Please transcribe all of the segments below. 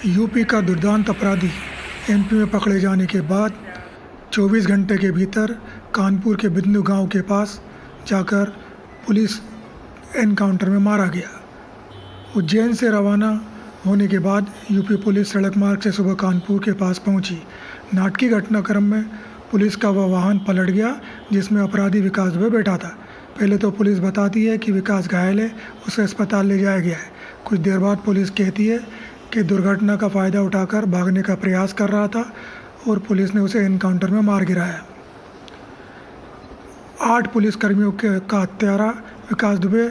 UP का दुर्दांत अपराधी MP में पकड़े जाने के बाद 24 घंटे के भीतर कानपुर के बिंदु गांव के पास जाकर पुलिस एनकाउंटर में मारा गया। उज्जैन से रवाना होने के बाद यूपी पुलिस सड़क मार्ग से सुबह कानपुर के पास पहुंची। नाटकीय घटनाक्रम में पुलिस का वह वाहन पलट गया जिसमें अपराधी विकास दुबे बैठा था। पहले तो पुलिस बताती है कि विकास घायल है, उसे अस्पताल ले जाया गया है। कुछ देर बाद पुलिस कहती है कि दुर्घटना का फ़ायदा उठाकर भागने का प्रयास कर रहा था और पुलिस ने उसे एनकाउंटर में मार गिराया। 8 पुलिसकर्मियों का हत्यारा विकास दुबे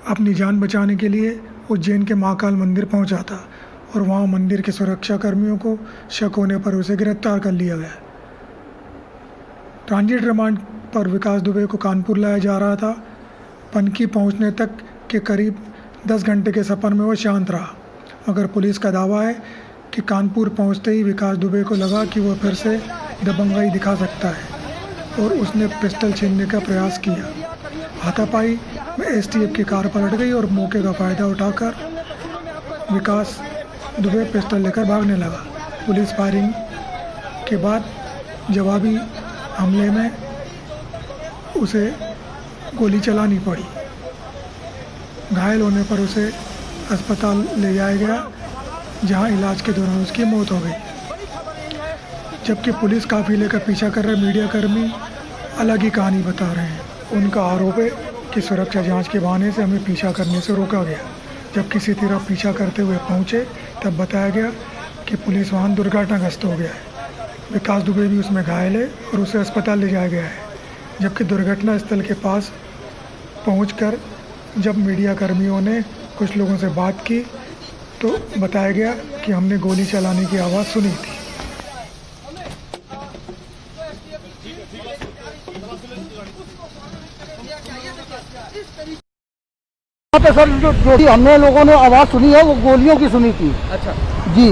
अपनी जान बचाने के लिए उज्जैन के महाकाल मंदिर पहुंचा था और वहां मंदिर के सुरक्षा कर्मियों को शक होने पर उसे गिरफ्तार कर लिया गया। ट्रांजिट रिमांड पर विकास दुबे को कानपुर लाया जा रहा था। पनकी पहुंचने तक के करीब 10 घंटे के सफ़र में वो शांत रहा, मगर पुलिस का दावा है कि कानपुर पहुंचते ही विकास दुबे को लगा कि वह फिर से दबंगाई दिखा सकता है और उसने पिस्टल छीनने का प्रयास किया। हाथापाई में एसटीएफ की कार पलट गई और मौके का फ़ायदा उठाकर विकास दुबे पिस्टल लेकर भागने लगा। पुलिस फायरिंग के बाद जवाबी हमले में उसे गोली चलानी पड़ी। घायल होने पर उसे अस्पताल ले जाया गया, जहां इलाज के दौरान उसकी मौत हो गई। जबकि पुलिस काफिले का पीछा कर रहे मीडियाकर्मी अलग ही कहानी बता रहे हैं। उनका आरोप है कि सुरक्षा जांच के बहाने से हमें पीछा करने से रोका गया। जब किसी तरह पीछा करते हुए पहुंचे तब बताया गया कि पुलिस वाहन दुर्घटनाग्रस्त हो गया है। विकास दुबे भी उसमें घायल है और उसे अस्पताल ले जाया गया है। जबकि दुर्घटना स्थल के पास पहुंचकर जब मीडिया कर्मियों ने कुछ लोगों से बात की तो बताया गया कि हमने गोली चलाने की आवाज़ सुनी थी। यहाँ पे सर जो भी हमने लोगों ने आवाज़ सुनी है वो गोलियों की सुनी थी। अच्छा जी।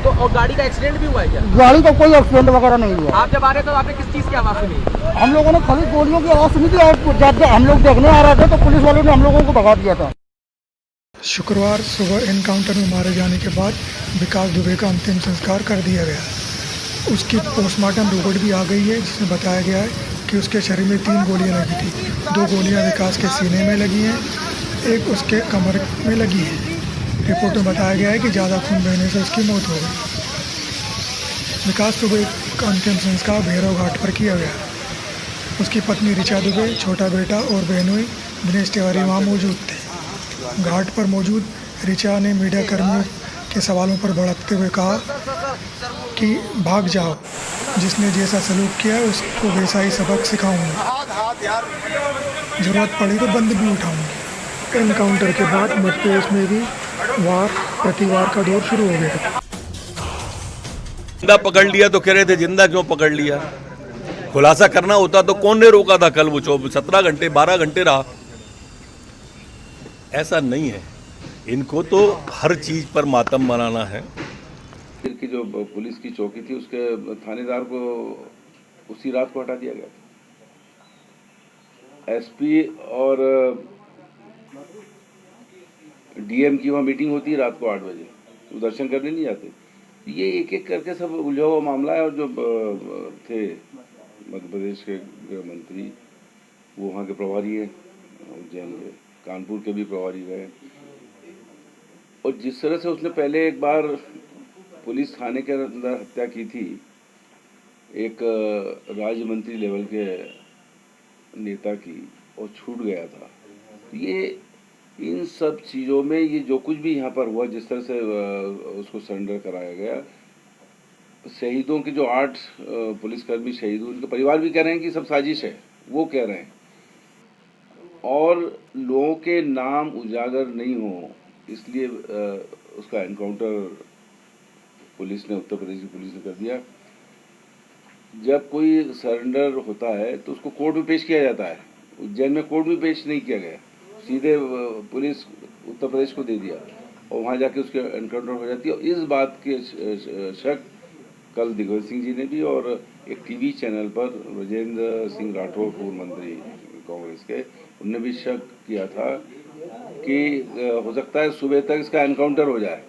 तो और गाड़ी का एक्सीडेंट भी हुआ है क्या? गाड़ी का कोई एक्सीडेंट वगैरह नहीं हुआ। आप जब आ रहे थे तो आपने किस चीज़ की आवाज़ सुनी? हम लोगों ने खाली गोलियों की आवाज़ सुनी थी और जब हम लोग देखने आ रहे थे तो पुलिस वालों ने हम लोगों को भगा दिया था। शुक्रवार सुबह एनकाउंटर में मारे जाने के बाद विकास दुबे का अंतिम संस्कार कर दिया गया। उसकी पोस्टमार्टम रिपोर्ट भी आ गई है, जिसमें बताया गया है कि उसके शरीर में 3 गोलियां लगी थी। 2 गोलियां विकास के सीने में लगी हैं, एक उसके कमर में लगी है। रिपोर्ट में बताया गया है कि ज़्यादा खून बहने से उसकी मौत हो गई। विकास दुबे का अंतिम संस्कार भैरव घाट पर किया गया। उसकी पत्नी ऋचा दुबे, छोटा बेटा और बहनोई दिनेश तिवारी वहाँ मौजूद थे। घाट पर मौजूद ऋचा ने मीडिया कर्मियों के सवालों पर भड़कते हुए कहा कि भाग जाओ, जिसने जैसा सलूक किया है उसको वैसा ही सबक सिखाऊंगा, जरूरत पड़ी तो बंद भी उठाऊंगी। एनकाउंटर के बाद मध्य प्रदेश में भी वार प्रतिवार का दौर शुरू हो गया। जिंदा पकड़ लिया तो कह रहे थे जिंदा क्यों पकड़ लिया? खुलासा करना होता तो कौन ने रोका था? कल वो 17 घंटे 12 घंटे रहा। ऐसा नहीं है, इनको तो हर चीज पर मातम मनाना है। की जो पुलिस की चौकी थी उसके थानेदार को उसी रात को हटा दिया गया था। एसपी और डीएम की वहाँ मीटिंग होती है रात को 8 बजे, वो दर्शन करने नहीं जाते। ये एक एक करके सब उलझा हुआ मामला है। और जो थे मध्य प्रदेश के गृह मंत्री, वो वहाँ के प्रभारी हैं, उज्जैन के, कानपुर के भी प्रभारी गए। और जिस तरह से उसने पहले एक बार पुलिस थाने के अंदर हत्या की थी एक राज्य मंत्री लेवल के नेता की, और छूट गया था, तो ये इन सब चीज़ों में ये जो कुछ भी यहाँ पर हुआ, जिस तरह से उसको सरेंडर कराया गया, शहीदों के जो 8 पुलिसकर्मी शहीद हुए, उनके परिवार भी कह रहे हैं कि सब साजिश है, वो कह रहे हैं। और लोगों के नाम उजागर नहीं हो इसलिए उसका एनकाउंटर पुलिस ने, उत्तर प्रदेश की पुलिस ने कर दिया। जब कोई सरेंडर होता है तो उसको कोर्ट में पेश किया जाता है। उज्जैन में कोर्ट में पेश नहीं किया गया, सीधे पुलिस उत्तर प्रदेश को दे दिया और वहाँ जाके उसके एनकाउंटर हो जाती है। और इस बात के शक कल दिग्विजय सिंह जी ने भी, और एक टीवी चैनल पर ब्रजेंद्र सिंह राठौर, पूर्व मंत्री कांग्रेस के, उनने भी शक किया था कि हो सकता है सुबह तक इसका एनकाउंटर हो जाए।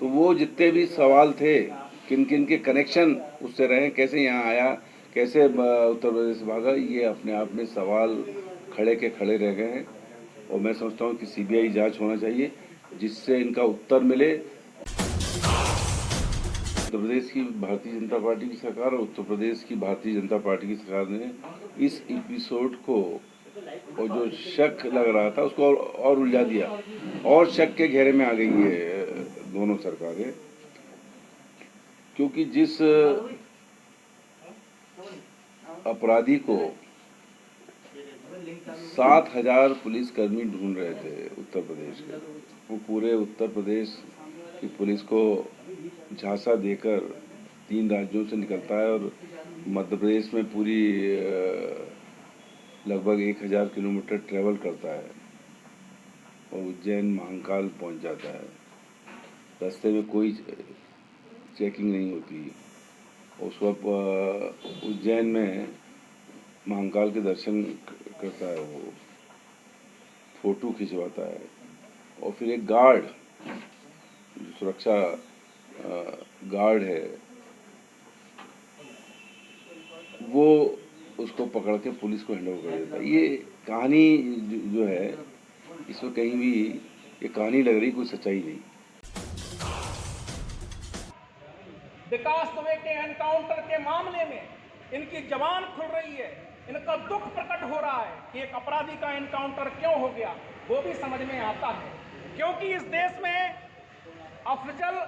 तो वो जितने भी सवाल थे, किन किन के कनेक्शन उससे रहे, कैसे यहाँ आया, कैसे उत्तर प्रदेश भागा, ये अपने आप में सवाल खड़े के खड़े रह गए हैं। और मैं समझता हूँ कि सीबीआई जांच होना चाहिए जिससे इनका उत्तर मिले। उत्तर प्रदेश की भारतीय जनता पार्टी की सरकार और उत्तर प्रदेश की भारतीय जनता पार्टी की सरकार ने इस एपिसोड को और जो शक लग रहा था उसको और उलझा दिया, और शक के घेरे में आ गई है दोनों सरकारें। क्योंकि जिस अपराधी को 7,000 पुलिसकर्मी ढूंढ रहे थे उत्तर प्रदेश के, वो पूरे उत्तर प्रदेश की पुलिस को झांसा देकर 3 राज्यों से निकलता है और मध्य प्रदेश में पूरी लगभग 1,000 किलोमीटर ट्रेवल करता है और उज्जैन महाकाल पहुंच जाता है। रास्ते में कोई चेकिंग नहीं होती। उस वक्त उज्जैन में महाकाल के दर्शन करता है, वो फोटो खिंचवाता है और फिर एक गार्ड, जो सुरक्षा गार्ड है, वो उसको पकड़ के पुलिस को हैंडओवर कर देता है। ये कहानी जो है, इसमें कहीं भी ये कहानी लग रही, कोई सच्चाई नहीं। विकास दुबे के एनकाउंटर के मामले में इनकी जबान खुल रही है, इनका दुख प्रकट हो रहा है कि एक अपराधी का एनकाउंटर क्यों हो गया, वो भी समझ में आता है। क्योंकि इस देश में अफजल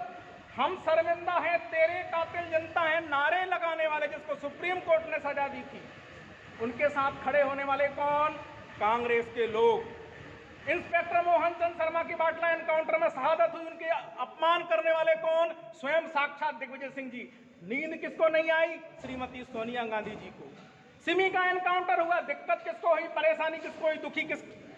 हम शर्मिंदा हैं, तेरे कातिल जनता है नारे लगाने वाले, जिसको सुप्रीम कोर्ट ने सजा दी थी, उनके साथ खड़े होने वाले कौन? कांग्रेस के लोग। इंस्पेक्टर मोहन चंद शर्मा की बाटला एनकाउंटर में शहादत हुई, उनके अपमान करने वाले कौन? स्वयं साक्षात दिग्विजय सिंह जी। नींद किसको नहीं आई? श्रीमती सोनिया गांधी जी को। सिमी का एनकाउंटर हुआ, दिक्कत किसको हुई, परेशानी किसको हुई, दुखी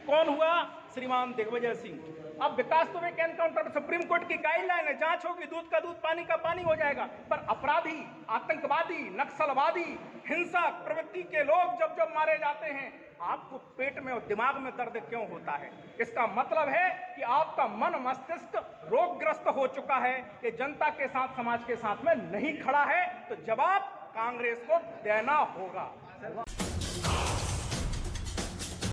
कौन हुआ? श्रीमान दिग्विजय सिंह। अब विकास दुबे के एनकाउंटर सुप्रीम कोर्ट की गाइडलाइन है, जांच होगी, दूध का दूध पानी का पानी हो जाएगा। पर अपराधी, आतंकवादी, नक्सलवादी, हिंसक प्रवृत्ति के लोग जब जब मारे जाते हैं, आपको पेट में और दिमाग में दर्द क्यों होता है? इसका मतलब है कि आपका मन मस्तिष्क रोगग्रस्त हो चुका है, कि जनता के साथ, समाज के साथ में नहीं खड़ा है। तो जवाब कांग्रेस को देना होगा।